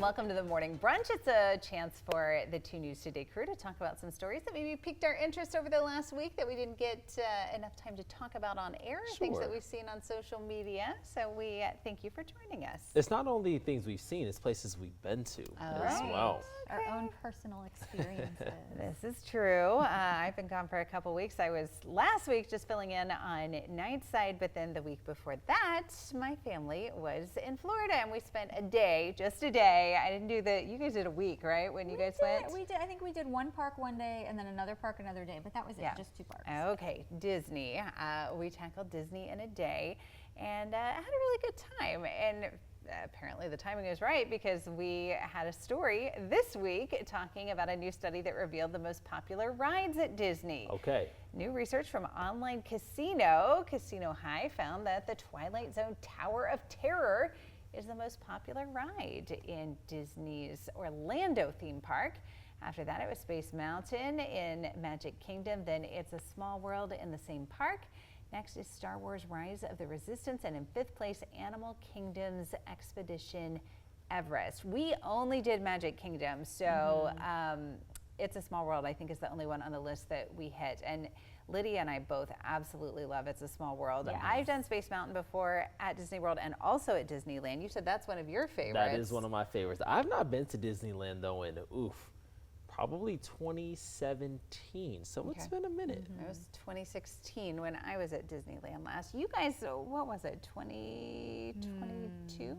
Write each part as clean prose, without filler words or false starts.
welcome to the Morning Brunch. It's a chance for the 2 News Today crew to talk about some stories that maybe piqued our interest over the last week that we didn't get enough time to talk about on air, things that we've seen on social media. So we thank you for joining us. It's not only things we've seen, it's places we've been to as well. Our own personal experiences. This is true. I've been gone for a couple weeks. I was last week just filling in on Nightside, but then the week before that, my family was in Florida and we spent a day, just a day. I didn't do you guys did a week, right? When you guys went? We did. I think we did one park one day and then another park another day, but that was it, just 2 parks. Okay, Disney. We tackled Disney in a day and had a really good time. And apparently the timing is right because we had a story this week talking about a new study that revealed the most popular rides at Disney. Okay. New research from online Casino High found that the Twilight Zone Tower of Terror is the most popular ride in Disney's Orlando theme park. After that, it was Space Mountain in Magic Kingdom. Then It's a Small World in the same park. Next is Star Wars Rise of the Resistance. And in 5th place, Animal Kingdom's Expedition Everest. We only did Magic Kingdom, so It's a Small World, I think, is the only one on the list that we hit. And Lydia and I both absolutely love It's a Small World. Yes. I've done Space Mountain before at Disney World and also at Disneyland. You said that's one of your favorites. That is one of my favorites. I've not been to Disneyland though in probably 2017. So it's been a minute. It was 2016 when I was at Disneyland last. You guys, what was it, 2022 maybe?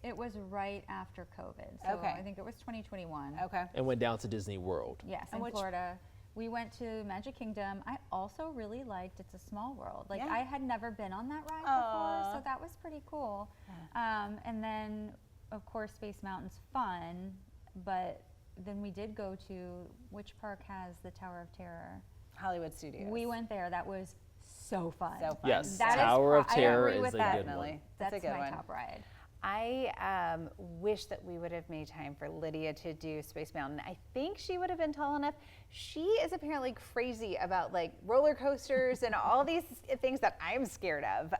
It was right after COVID. So I think it was 2021. Okay. And went down to Disney World. Yes, in Florida. We went to Magic Kingdom. I also really liked It's a Small World. Like I had never been on that ride before, so that was pretty cool. And then, of course, Space Mountain's fun, but then we did go to, which park has the Tower of Terror? Hollywood Studios. We went there. That was so fun. So fun. Yes, That Tower of Terror I agree is with a that. good one. That's a good my one. top ride. I wish that we would have made time for Lydia to do Space Mountain. I think she would have been tall enough. She is apparently crazy about like roller coasters and all these things that I'm scared of.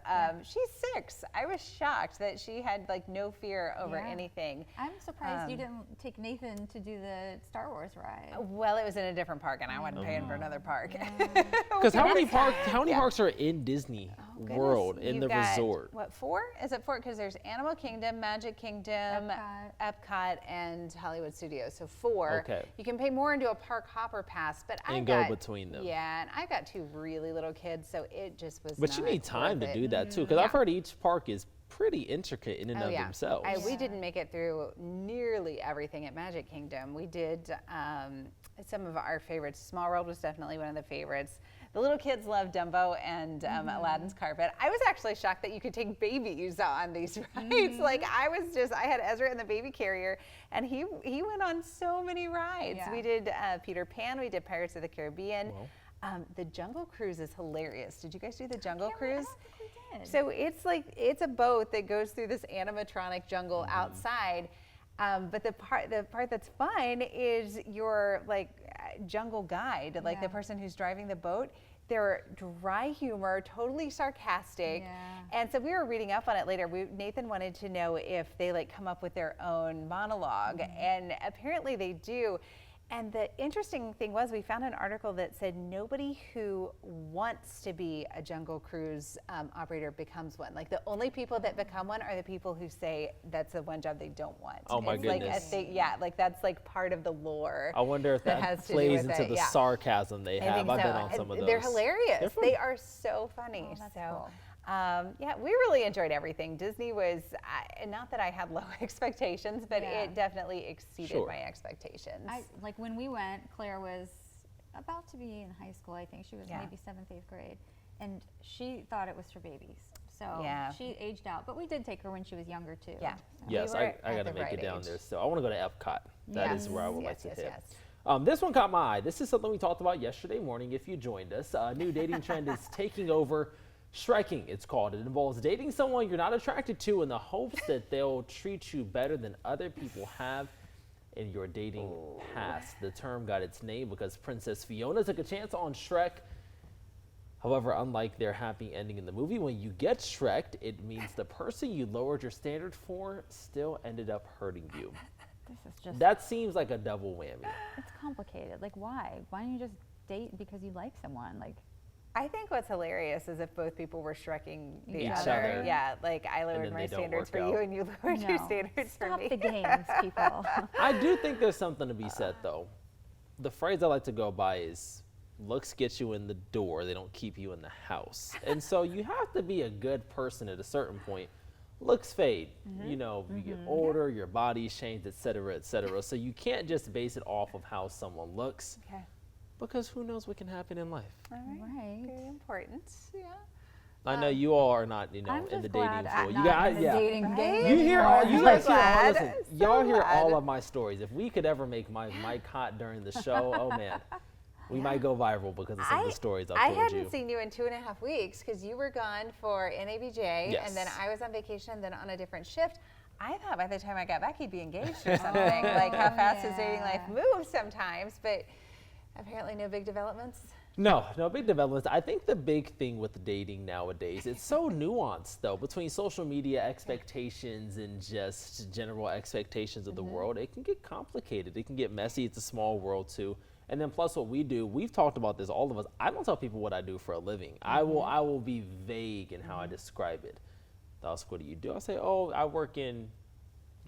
She's 6. I was shocked that she had like no fear over anything. I'm surprised you didn't take Nathan to do the Star Wars ride. Well, it was in a different park and I wasn't paying for another park. Because how many parks are in Disney World in the resort? What, 4? Is it 4? Because there's Animal Kingdom, Magic Kingdom, Epcot, and Hollywood Studios. So 4. Okay. You can pay more and do a park hopper pass, but I go between them. Yeah, and I've got 2 really little kids, so it just was. But you need time to do that too, because I've heard each park is pretty intricate in and of themselves. We didn't make it through nearly everything at Magic Kingdom. We did some of our favorites. Small World was definitely one of the favorites. The little kids love Dumbo and Aladdin's Carpet. I was actually shocked that you could take babies on these rides. Like I had Ezra in the baby carrier and he went on so many rides. We did Peter Pan, we did Pirates of the Caribbean. The Jungle Cruise is hilarious. Did you guys do the Jungle Cruise? I did. So it's a boat that goes through this animatronic jungle outside. But the part that's fun is your like jungle guide, like the person who's driving the boat. They're dry humor, totally sarcastic. And so we were reading up on it later. Nathan wanted to know if they like come up with their own monologue, and apparently they do. And the interesting thing was we found an article that said nobody who wants to be a Jungle Cruise operator becomes one. Like the only people that become one are the people who say that's the one job they don't want. Oh my goodness. Like that's like part of the lore. I wonder if that plays into the sarcasm they have. I've been on some of those. They're hilarious. They are so funny. Oh, that's cool. We really enjoyed everything. Disney was, not that I had low expectations, but it definitely exceeded my expectations. Like when we went, Claire was about to be in high school, I think. She was maybe 7th, 8th grade. And she thought it was for babies. So she aged out. But we did take her when she was younger too. Yeah. So. Yes, I got to make it down there. So I want to go to Epcot. That is where I would like to hit. This one caught my eye. This is something we talked about yesterday morning if you joined us. A new dating trend is taking over. Striking, it's called. It involves dating someone you're not attracted to in the hopes that they'll treat you better than other people have in your dating past. The term got its name because Princess Fiona took a chance on Shrek. However, unlike their happy ending in the movie, when you get Shrek'd, it means the person you lowered your standard for still ended up hurting you. this is just. That seems like a double whammy. It's complicated. Like, why? Why don't you just date because you like someone? Like, I think what's hilarious is if both people were shrecking Each other. other. Yeah, like I lowered my standards for you and you lowered your standards for me. Stop the games, people. I do think there's something to be said, though. The phrase I like to go by is, looks get you in the door, they don't keep you in the house. And so you have to be a good person at a certain point. Looks fade. You know, you get older, your body's changed, et cetera, et cetera. So you can't just base it off of how someone looks. Okay. Because who knows what can happen in life. All right. Very important. Yeah. I know you all are not, you know, I'm in the just dating glad pool. I'm you not got, in the yeah. dating game You hear anymore. all, you guys hear all, glad. listen, So y'all hear all glad. of my stories. If we could ever make my mic hot during the show, oh man, we might go viral because of some of the stories I've told I you. hadn't seen you in 2.5 weeks because you were gone for NABJ Yes. and then I was on vacation and then on a different shift. I thought by the time I got back he'd be engaged or something. Like how fast his dating life moves sometimes, but apparently no big developments. No big developments. I think the big thing with dating nowadays, it's so nuanced though, between social media expectations and just general expectations of the world. It can get complicated. It can get messy. It's a small world too. And then plus what we do, we've talked about this, all of us. I don't tell people what I do for a living. I will be vague in how I describe it. They'll ask, what do you do? I'll say, oh, I work in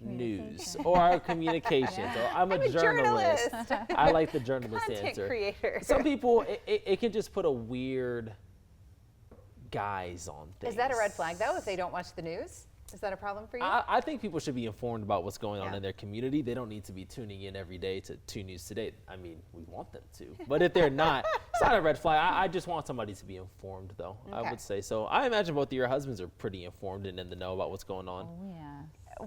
news or communications or I'm a journalist. I like the journalist Content answer. creator. Some people, it can just put a weird guise on things. Is that a red flag though if they don't watch the news? Is that a problem for you? I think people should be informed about what's going on in their community. They don't need to be tuning in every day to 2 News Today. I mean, we want them to. But if they're not, it's not a red flag. I just want somebody to be informed, though, I would say. So I imagine both of your husbands are pretty informed and in the know about what's going on. Oh, yeah.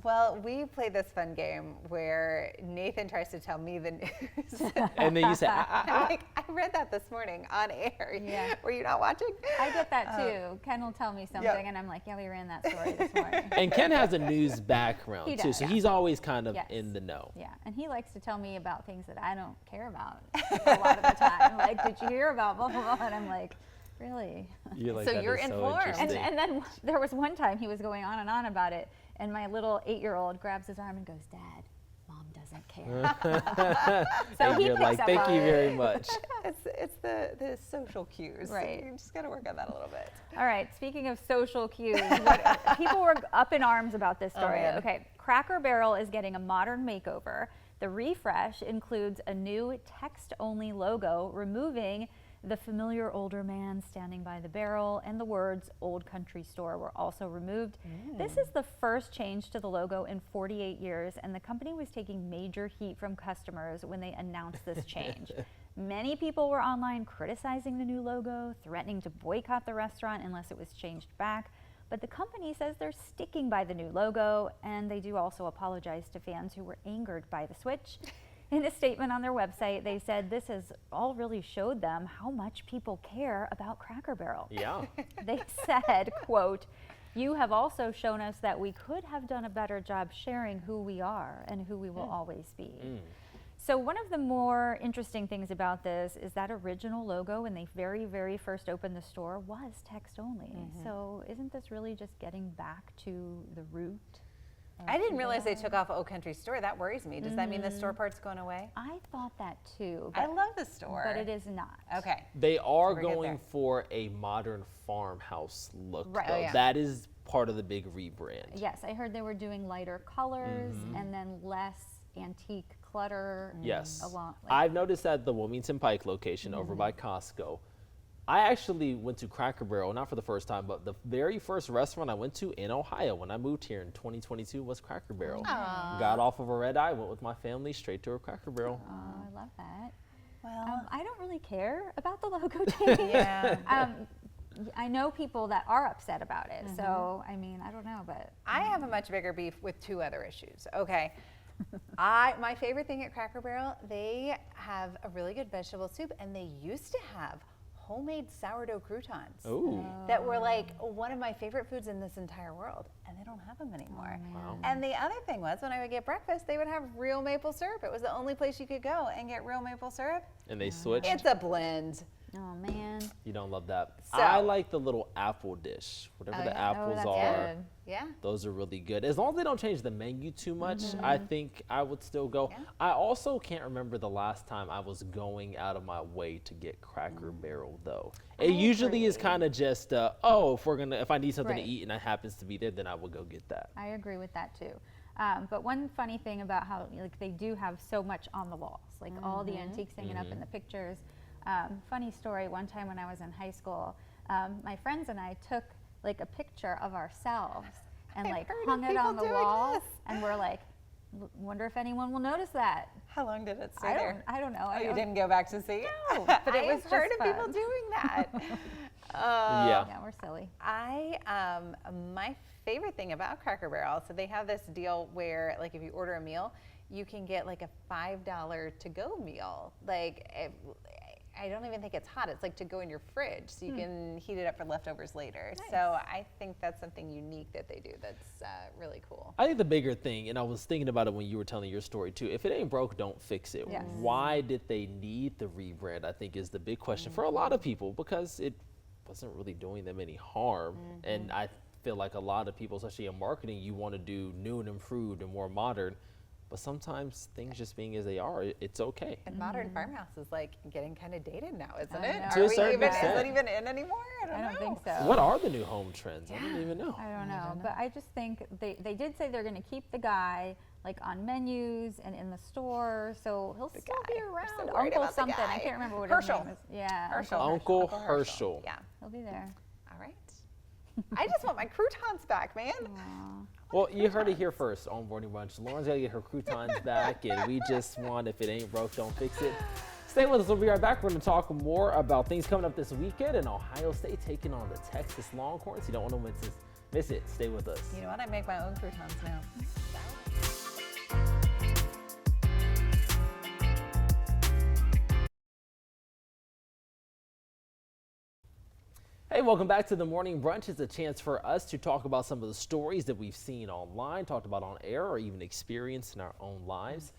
Well, we played this fun game where Nathan tries to tell me the news. And then you say, I'm like, I read that this morning on air. Yeah. Were you not watching? I get that too. Ken will tell me something, and I'm like, yeah, we ran that story this morning. And Ken has a news background, He too, does, so yeah. he's always kind of Yes. in the know. Yeah, and he likes to tell me about things that I don't care about a lot of the time. Like, did you hear about blah, blah, blah? And I'm like, really? You're like, So that you're is informed. interesting. And then there was one time he was going on and on about it, and my little 8-year-old grabs his arm and goes, Dad, Mom doesn't care. So And he you're picks like, up thank on you it. very much. It's the social cues. Right. You just got to work on that a little bit. All right, speaking of social cues, people were up in arms about this story. man. Okay, Cracker Barrel is getting a modern makeover. The refresh includes a new text-only logo, removing the familiar older man standing by the barrel, and the words Old Country Store were also removed. This is the first change to the logo in 48 years, and the company was taking major heat from customers when they announced this change. Many people were online criticizing the new logo, threatening to boycott the restaurant unless it was changed back. But the company says they're sticking by the new logo, and they do also apologize to fans who were angered by the switch. In a statement on their website, they said this has all really showed them how much people care about Cracker Barrel. Yeah. They said, quote, "You have also shown us that we could have done a better job sharing who we are and who we will always be." So one of the more interesting things about this is that original logo when they very, very first opened the store was text only. So isn't this really just getting back to the root? I didn't realize they took off Old Country Store. That worries me. Does that mean the store part's going away? I thought that too. I love the store. But it is not. Okay. They are we're good going there. for a modern farmhouse look, Right, though. oh, yeah. That is part of the big rebrand. Yes, I heard they were doing lighter colors and then less antique clutter. Yes. Along, I've noticed at the Wilmington Pike location over by Costco. I actually went to Cracker Barrel, not for the first time, but the very first restaurant I went to in Ohio when I moved here in 2022 was Cracker Barrel. Got off of a red eye, went with my family straight to a Cracker Barrel. Oh, I love that. Well, I don't really care about the logo change. yeah. I know people that are upset about it. So, I mean, I don't know, but I have a much bigger beef with 2 other issues. Okay. My favorite thing at Cracker Barrel, they have a really good vegetable soup, and they used to have homemade sourdough croutons Ooh. that were like one of my favorite foods in this entire world, and they don't have them anymore. Wow. And the other thing was when I would get breakfast, they would have real maple syrup. It was the only place you could go and get real maple syrup. And they switched. It's a blend. Oh man. You don't love that. So, I like the little apple dish. Whatever the apples are. Good. Yeah. Those are really good. As long as they don't change the menu too much, I think I would still go. Yeah. I also can't remember the last time I was going out of my way to get Cracker Barrel though. It usually is kind of just, if I need something to eat and it happens to be there, then I will go get that. I agree with that too. But one funny thing about how like they do have so much on the walls, like all the antiques hanging up in the pictures. Funny story, one time when I was in high school, my friends and I took like a picture of ourselves and like hung it on the wall and we're like, wonder if anyone will notice that. How long did it stay there? I don't know. Oh, you didn't go back to see? No, but it was heard of people doing that. Yeah, we're silly. My favorite thing about Cracker Barrel, so they have this deal where like if you order a meal, you can get like a $5 to-go meal. Like, I don't even think it's hot. It's like to go in your fridge, so you can heat it up for leftovers later. Nice. So I think that's something unique that they do that's really cool. I think the bigger thing, and I was thinking about it when you were telling your story too, if it ain't broke, don't fix it. Yes. Why did they need the rebrand, I think is the big question for a lot of people, because it wasn't really doing them any harm. And I feel like a lot of people, especially in marketing, you want to do new and improved and more modern. But sometimes things just being as they are, it's okay. And modern farmhouse is like getting kind of dated now, isn't it? To a certain extent. Is it even in anymore? I don't think so. What are the new home trends? I don't even know. I don't know. But I just think they did say they're going to keep the guy like on menus and in the store, so he'll still be around. Uncle something. I can't remember what his name is. Yeah. Uncle Herschel. Yeah. He'll be there. All right. I just want my croutons back, man. Aww. Well, you heard it here first on Morning Brunch. Lauren's got to get her croutons back, and we just want, if it ain't broke, don't fix it. Stay with us. We'll be right back. We're going to talk more about things coming up this weekend and Ohio State taking on the Texas Longhorns. You don't want to miss it. Stay with us. You know what? I make my own croutons now. Hey, welcome back to the Morning Brunch. It's a chance for us to talk about some of the stories that we've seen online, talked about on air, or even experienced in our own lives.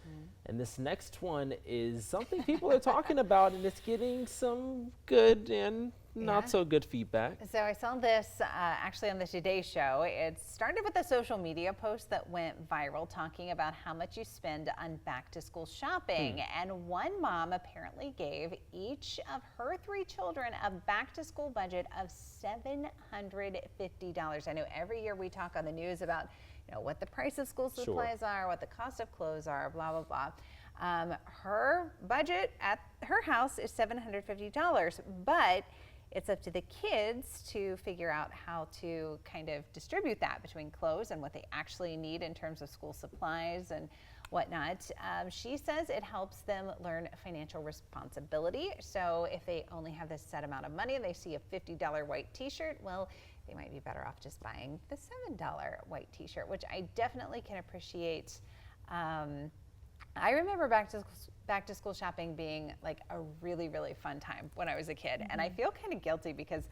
And this next one is something people are talking about, and it's getting some good and not so good feedback. So I saw this actually on the Today Show. It started with a social media post that went viral talking about how much you spend on back to school shopping. And one mom apparently gave each of her 3 children a back to school budget of $750. I know every year we talk on the news about what the price of school supplies are, what the cost of clothes are, blah, blah, blah. Her budget at her house is $750, but it's up to the kids to figure out how to kind of distribute that between clothes and what they actually need in terms of school supplies and whatnot. She says it helps them learn financial responsibility. So if they only have this set amount of money and they see a $50 white t-shirt, well, they might be better off just buying the $7 white t-shirt, which I definitely can appreciate. I remember back to school shopping being like a really, really fun time when I was a kid. And I feel kind of guilty because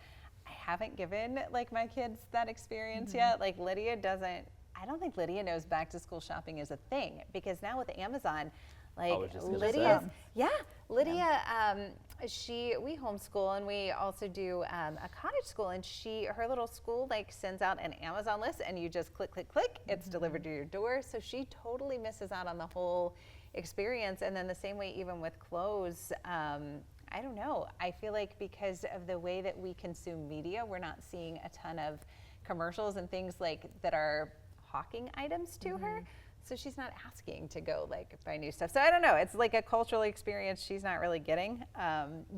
I haven't given like my kids that experience yet. Like Lydia doesn't, I don't think Lydia knows back to school shopping is a thing, because now with Amazon, like Lydia, we homeschool and we also do a cottage school, and her little school like sends out an Amazon list and you just click, click, click, it's delivered to your door. So she totally misses out on the whole experience. And then the same way, even with clothes, I don't know. I feel like because of the way that we consume media, we're not seeing a ton of commercials and things like that are hawking items to her. So she's not asking to go like buy new stuff. So I don't know. It's like a cultural experience she's not really getting.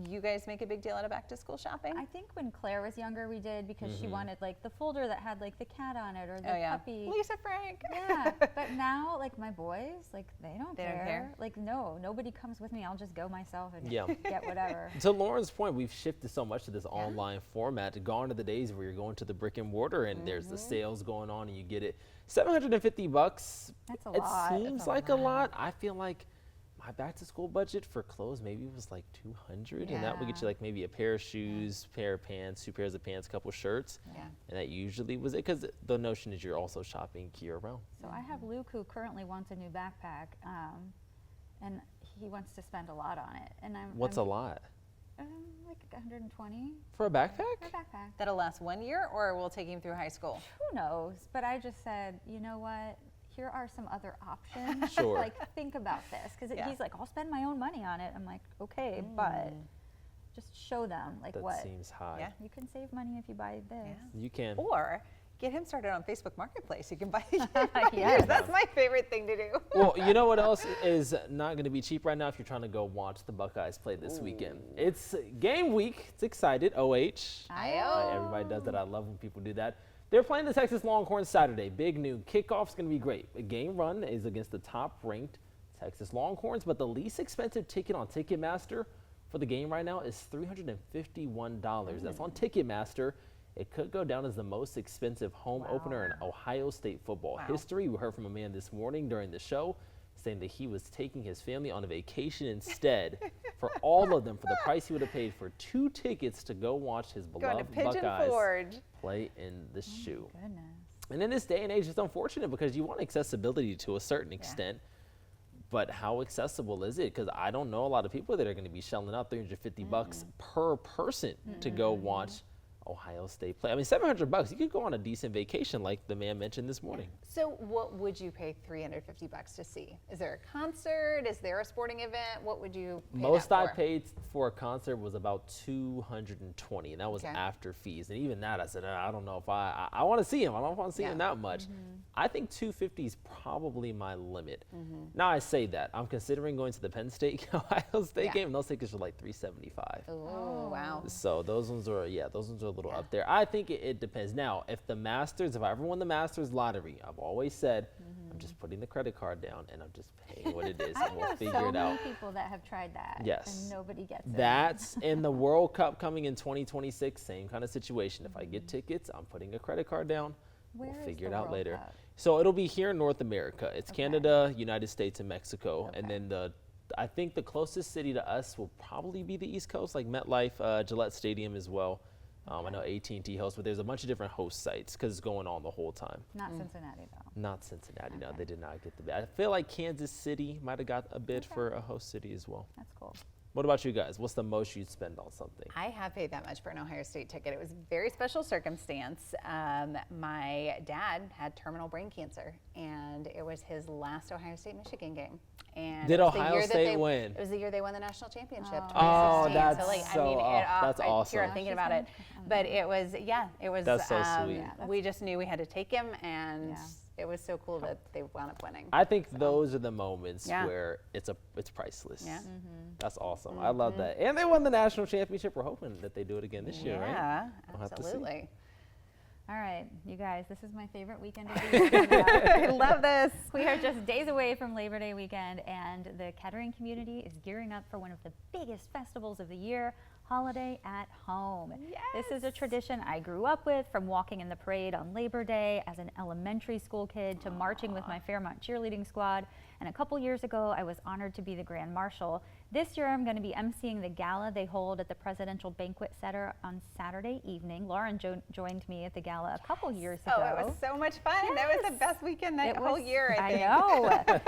You guys make a big deal out of back to school shopping? I think when Claire was younger we did, because she wanted like the folder that had like the cat on it or the puppy. Lisa Frank. Yeah. But now like my boys, like they don't care. Like nobody comes with me. I'll just go myself and get whatever. To Lauren's point, we've shifted so much to this online format. Gone are the days where you're going to the brick and mortar and there's the sales going on and you get it. $750. That's a lot. It seems like a lot. I feel like my back to school budget for clothes maybe was like $200, and that would get you like maybe a pair of shoes, pair of pants, 2 pairs of pants, couple shirts. And that usually was it, because the notion is you're also shopping year round. So I have Luke, who currently wants a new backpack, and he wants to spend a lot on it. And What's a lot? Like 120. For a backpack? For a backpack. That'll last 1 year, or we'll take him through high school? Who knows? But I just said, you know what? Here are some other options. Sure. Like, think about this. Because he's like, I'll spend my own money on it. I'm like, okay, but just show them, like, that what. seems high. Yeah. You can save money if you buy this. Yeah. You can. Or get him started on Facebook Marketplace. You can buy Yes. yours. That's my favorite thing to do. Well, you know what else is not going to be cheap right now if you're trying to go watch the Buckeyes play this weekend? It's game week. It's excited. OH. Everybody does that. I love when people do that. They're playing the Texas Longhorns Saturday. Big noon. Kickoff's going to be great. A game run is against the top-ranked Texas Longhorns, but the least expensive ticket on Ticketmaster for the game right now is $351. That's on Ticketmaster. It could go down as the most expensive home opener in Ohio State football history. We heard from a man this morning during the show saying that he was taking his family on a vacation instead for all of them for the price he would have paid for 2 tickets to go watch his beloved Buckeyes play in the shoe. Goodness. And in this day and age, it's unfortunate because you want accessibility to a certain extent. But how accessible is it? Because I don't know a lot of people that are going to be shelling out $350 per person to go watch Ohio State play. I mean, $700, you could go on a decent vacation like the man mentioned this morning. So what would you pay $350 to see? Is there a concert? Is there a sporting event? What would you pay Most that I for? paid for a concert was about $220, and that was after fees. And even that, I said, I don't know if I want to see him. I don't want to see him that much. I think $250 is probably my limit. Now I say that. I'm considering going to the Penn State Ohio State game, and those tickets are like $375. Oh, wow. So those ones are, a little up there. I think it depends. Now, if I ever won the Masters lottery, I've always said, I'm just putting the credit card down and I'm just paying what it is, I and we'll know figure so it out. many people that have tried that. Yes. And nobody gets it. That's in the World Cup coming in 2026, same kind of situation. If I get tickets, I'm putting a credit card down. Where We'll is figure the it out World later. Cup? So it'll be here in North America. It's Canada, United States, and Mexico. And then I think the closest city to us will probably be the East Coast, like MetLife, Gillette Stadium as well. I know AT&T hosts, but there's a bunch of different host sites because it's going on the whole time. Not Cincinnati, though. Not Cincinnati, no, they did not get the bid. I feel like Kansas City might have got a bid for a host city as well. That's cool. What about you guys? What's the most you'd spend on something? I have paid that much for an Ohio State ticket. It was a very special circumstance. My dad had terminal brain cancer, and it was his last Ohio State-Michigan game. And Did it was the Ohio year that State win? It was the year they won the national championship. Oh, 2016. that's so like, so I mean, that's awesome. Here I'm thinking about it, but it was it was. That's so sweet. Yeah, we just knew we had to take him, and it was so cool that they wound up winning. I think those are the moments where it's priceless. Yeah. That's awesome. I love that. And they won the national championship. We're hoping that they do it again this year, right? Yeah, We'll have to see. absolutely. All right, you guys, this is my favorite weekend of the year. I love this. We are just days away from Labor Day weekend, and the Kettering community is gearing up for one of the biggest festivals of the year, Holiday at Home. Yes. This is a tradition I grew up with, from walking in the parade on Labor Day as an elementary school kid to marching with my Fairmont cheerleading squad. And a couple years ago, I was honored to be the Grand Marshal. This year, I'm going to be emceeing the gala they hold at the Presidential Banquet Center on Saturday evening. Lauren joined me at the gala a couple years ago. Oh, it was so much fun. That was the best weekend that whole year, I think.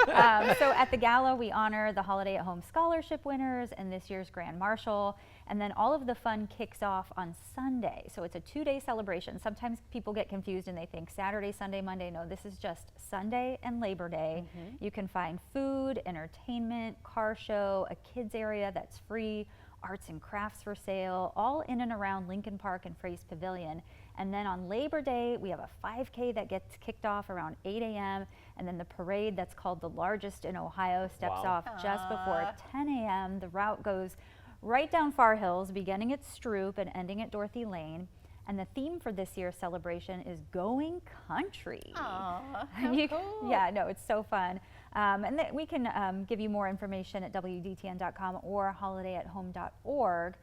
I know. So at the gala, we honor the Holiday at Home scholarship winners and this year's Grand Marshal. And then all of the fun kicks off on Sunday. So it's a 2-day celebration. Sometimes people get confused and they think Saturday, Sunday, Monday. No, this is just Sunday and Labor Day. You can find food, entertainment, car show, a kids area that's free, arts and crafts for sale, all in and around Lincoln Park and Fraze Pavilion. And then on Labor Day, we have a 5K that gets kicked off around 8 a.m. And then the parade that's called the largest in Ohio steps off just before 10 a.m. The route goes right down Far Hills, beginning at Stroop and ending at Dorothy Lane. And the theme for this year's celebration is Going Country. Aww, how cool. Yeah, no, it's so fun. And we can give you more information at WDTN.com or holidayathome.org.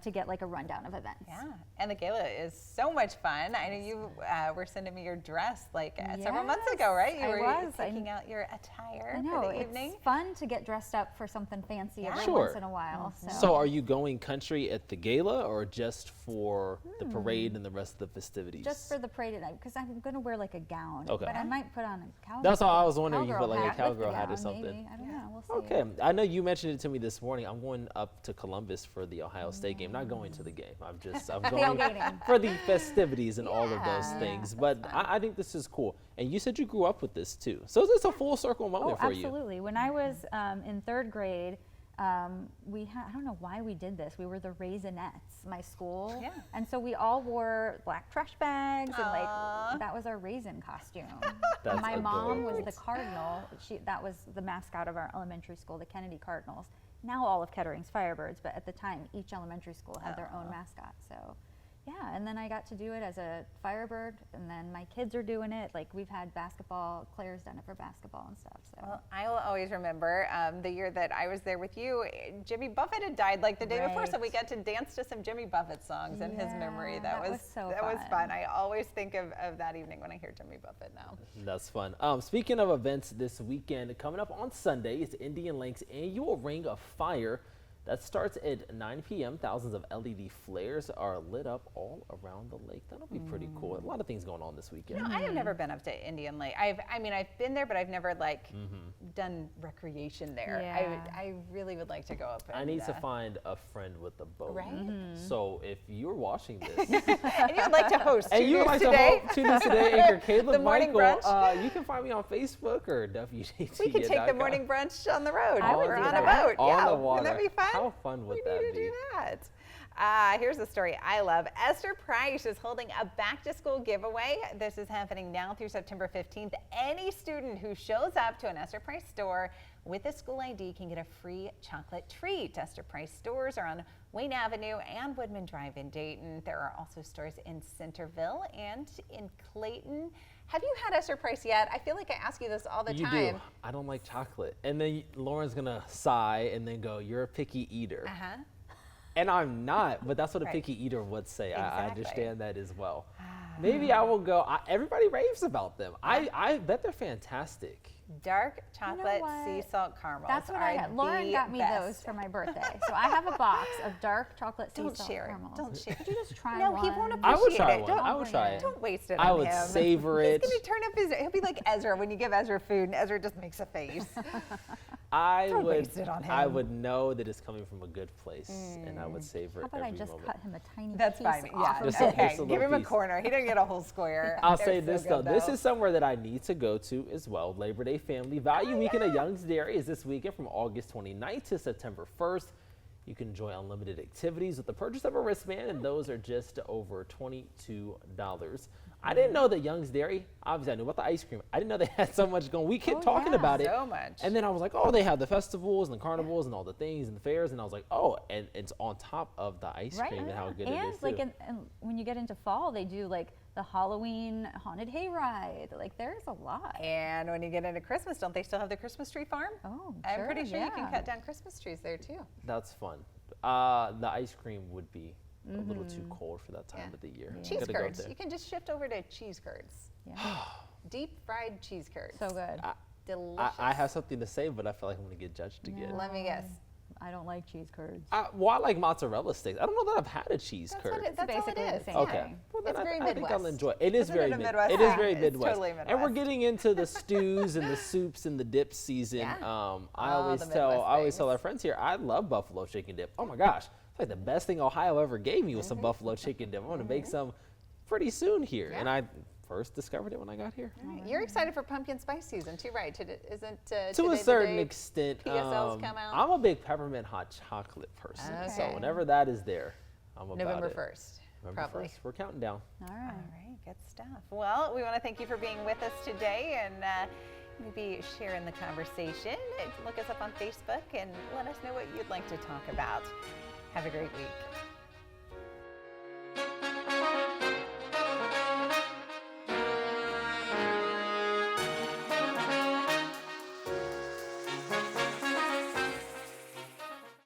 to get like a rundown of events. Yeah, and the gala is so much fun. I know you were sending me your dress like several months ago, right? You were picking out your attire for the evening. It's fun to get dressed up for something fancy every once in a while. So are you going country at the gala or just for the parade and the rest of the festivities? Just for the parade tonight, because I'm going to wear like a gown. Okay. But I might put on a cowgirl. That's all I was wondering. You put like a cowgirl hat or something. Maybe. I don't know. We'll see. Okay. I know you mentioned it to me this morning. I'm going up to Columbus for the Ohio State game. Not going to the game. I'm going for the festivities and all of those things. But I think this is cool. And you said you grew up with this too. So it's a full circle moment for you. Absolutely. When I was in 3rd grade, we had, I don't know why we did this. We were the Raisinettes, my school. Yeah. And so we all wore black trash bags and like, that was our raisin costume. My mom was the Cardinal. That was the mascot of our elementary school, the Kennedy Cardinals. Now all of Kettering's Firebirds, but at the time, each elementary school had their own mascot. So yeah, and then I got to do it as a Firebird, and then my kids are doing it. Like we've had basketball, Claire's done it for basketball and stuff. So well, I will always remember the year that I was there with you. Jimmy Buffett had died like the day before, so we got to dance to some Jimmy Buffett songs in his memory. That was fun. I always think of that evening when I hear Jimmy Buffett now. That's fun. Speaking of events this weekend, coming up on Sunday, it's Indian Lake's annual Ring of Fire. That starts at 9 p.m. Thousands of LED flares are lit up all around the lake. That'll be pretty cool. A lot of things going on this weekend. You know, I have never been up to Indian Lake. I've been there, but I've never done recreation there. Yeah. I really would like to go up. I need to find a friend with a boat. Right. So if you're watching this, and you'd like to host, and you would like to host Two News Today anchor Caleb the morning Michael, brunch. You can find me on Facebook or WJT. We could take the morning brunch on the road or on a boat. On the water. Wouldn't that be fun? How fun would that be? We need to do that. Here's a story I love. Esther Price is holding a back-to-school giveaway. This is happening now through September 15th. Any student who shows up to an Esther Price store with a school ID can get a free chocolate treat. Esther Price stores are on Wayne Avenue and Woodman Drive in Dayton. There are also stores in Centerville and in Clayton. Have you had Esther Price yet? I feel like I ask you this all the time. You do. I don't like chocolate. And then Lauren's going to sigh and then go, you're a picky eater. And I'm not, but that's what a picky eater would say. I understand that as well. Maybe I will go. Everybody raves about them. I bet they're fantastic. Dark chocolate sea salt caramels. That's what I had. Lauren got me those for my birthday. So I have a box of dark chocolate sea salt caramels. Don't share. Could you just try one? No, he won't appreciate it. I would try one. I would try it. Don't waste it on him. I would savor it. He's going to turn up his, he'll be like Ezra when you give Ezra food and Ezra just makes a face. I would know that it's coming from a good place and I would savor it every moment. How about I just cut him a tiny piece off of okay, give him a corner. He didn't get a whole square. I'll say this though. This is somewhere that I need to go to as well. Labor Day Family Value Weekend at Young's Dairy is this weekend from August 29th to September 1st. You can enjoy unlimited activities with the purchase of a wristband, and those are just over $22. I didn't know that Young's Dairy, obviously I knew about the ice cream. I didn't know they had so much going. We kept talking about it. So much. And then I was like, oh, they have the festivals and the carnivals and all the things and the fairs. And I was like, oh, and it's on top of the ice cream and how good it is. And and when you get into fall, they do like the Halloween haunted hayride. Like there's a lot. And when you get into Christmas, don't they still have the Christmas tree farm? Oh, I'm pretty sure you can cut down Christmas trees there too. That's fun. The ice cream would be a little too cold for that time of the year. Cheese curds. You can just shift over to cheese curds. Deep fried cheese curds. So good. Delicious. I have something to say, but I feel like I'm going to get judged again. Let me guess. I don't like cheese curds. Well, I like mozzarella sticks. I don't know that I've had a cheese curd. That's basically the same. Okay. Well, then I think I'll enjoy it. It is very Midwest. It is very Midwest. Totally Midwest. And we're getting into the stews and the soups and the dip season. I always tell our friends here, I love buffalo chicken dip. Oh my gosh. It's like the best thing Ohio ever gave me was some buffalo chicken dip. I'm going to make some pretty soon here. And I first discovered it when I got here. You're excited for pumpkin spice season too, right? To a certain extent. PSLs come out? I'm a big peppermint hot chocolate person. So whenever that is there, I'm about November it. 1st. November 1st. We're counting down. All right. Good stuff. Well, we want to thank you for being with us today and maybe share in the conversation. Look us up on Facebook and let us know what you'd like to talk about. Have a great week.